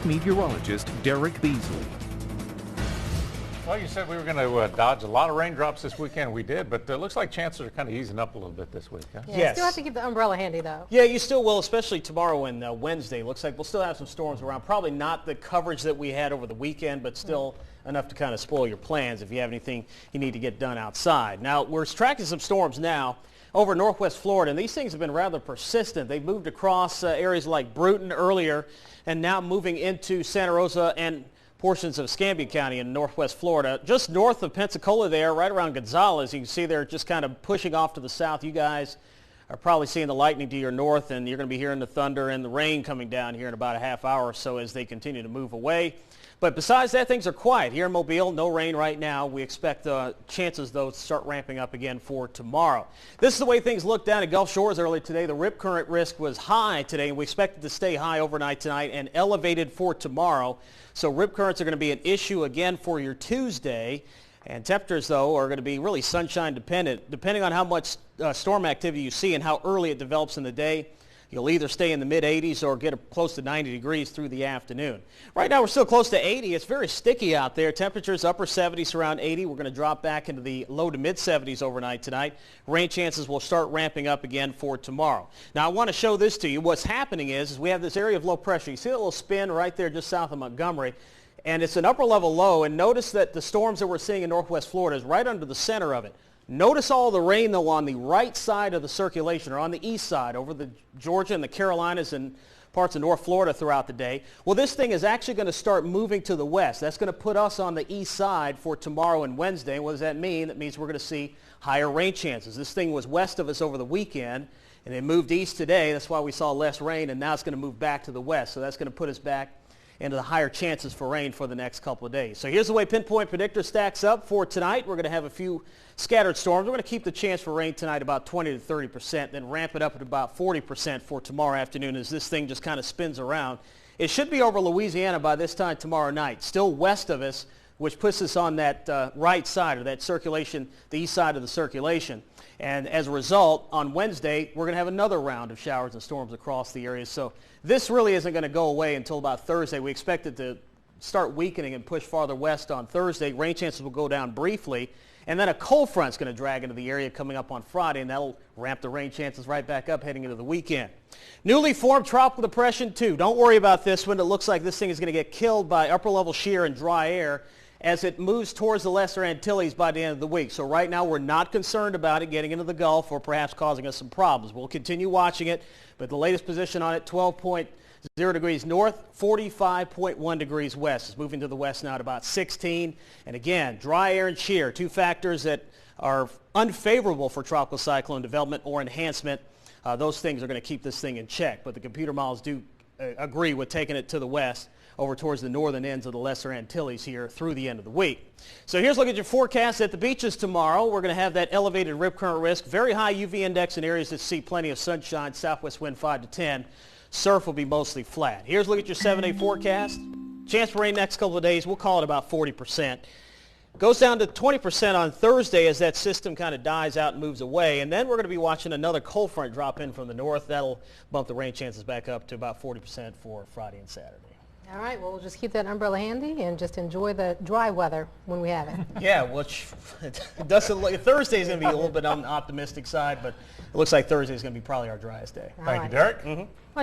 Meteorologist Derek Beasley. Well, you said we were going to dodge a lot of raindrops this weekend. We did, but it looks like chances are kind of easing up a little bit this week. Huh? Yeah, Yes. still have to keep the umbrella handy, though. Yeah, you still will, especially tomorrow and Wednesday. Looks like we'll still have some storms around. Probably not the coverage that we had over the weekend, but still enough to kind of spoil your plans if you have anything you need to get done outside. Now, we're tracking some storms now over northwest Florida, and these things have been rather persistent. They've moved across areas like Bruton earlier and now moving into Santa Rosa and portions of Escambia County in northwest Florida. Just north of Pensacola there, right around Gonzales, you can see they're just kind of pushing off to the south. You guys are probably seeing the lightning to your north, and you're going to be hearing the thunder and the rain coming down here in about a half hour or so as they continue to move away. But besides that, things are quiet. Here in Mobile, no rain right now. We expect chances, though, to start ramping up again for tomorrow. This is the way things looked down at Gulf Shores earlier today. The rip current risk was high today, and we expect it to stay high overnight tonight and elevated for tomorrow. So rip currents are going to be an issue again for your Tuesday. And temperatures, though, are going to be really sunshine dependent. Depending on how much storm activity you see and how early it develops in the day, you'll either stay in the mid-80s or get close to 90 degrees through the afternoon. Right now, we're still close to 80. It's very sticky out there. Temperatures upper 70s around 80. We're going to drop back into the low to mid-70s overnight tonight. Rain chances will start ramping up again for tomorrow. Now, I want to show this to you. What's happening is we have this area of low pressure. You see that little spin right there just south of Montgomery? And it's an upper-level low. And notice that the storms that we're seeing in northwest Florida is right under the center of it. Notice all the rain, though, on the right side of the circulation, or on the east side, over the Georgia and the Carolinas and parts of North Florida throughout the day. Well, this thing is actually going to start moving to the west. That's going to put us on the east side for tomorrow and Wednesday. What does that mean? That means we're going to see higher rain chances. This thing was west of us over the weekend, and it moved east today. That's why we saw less rain, and now it's going to move back to the west. So that's going to put us back into the higher chances for rain for the next couple of days. So here's the way Pinpoint Predictor stacks up for tonight. We're going to have a few scattered storms. We're going to keep the chance for rain tonight about 20 to 30%, then ramp it up at about 40% for tomorrow afternoon as this thing just kind of spins around. It should be over Louisiana by this time tomorrow night, still west of us, which puts us on that right side of that circulation, the east side of the circulation. And as a result, on Wednesday, we're going to have another round of showers and storms across the area. So this really isn't going to go away until about Thursday. We expect it to start weakening and push farther west on Thursday. Rain chances will go down briefly. And then a cold front's going to drag into the area coming up on Friday, and that'll ramp the rain chances right back up heading into the weekend. Newly formed tropical depression 2. Don't worry about this one. It looks like this thing is going to get killed by upper-level shear and dry air as it moves towards the Lesser Antilles by the end of the week. So right now we're not concerned about it getting into the Gulf or perhaps causing us some problems. We'll continue watching it, but the latest position on it, 12.0 degrees north, 45.1 degrees west. It's moving to the west now at about 16. And again, dry air and shear, two factors that are unfavorable for tropical cyclone development or enhancement. Those things are going to keep this thing in check, but the computer models do agree with taking it to the west over towards the northern ends of the Lesser Antilles here through the end of the week. So here's a look at your forecast at the beaches tomorrow. We're going to have that elevated rip current risk, very high UV index in areas that see plenty of sunshine, southwest wind 5 to 10. Surf will be mostly flat. Here's a look at your 7-day forecast. Chance for rain next couple of days, we'll call it about 40%. Goes down to 20% on Thursday as that system kind of dies out and moves away. And then we're going to be watching another cold front drop in from the north. That'll bump the rain chances back up to about 40% for Friday and Saturday. All right, well, we'll just keep that umbrella handy and just enjoy the dry weather when we have it. Yeah, which it doesn't look, Thursday's going to be a little bit on the optimistic side, but it looks like Thursday's going to be probably our driest day. Thank you, Derek.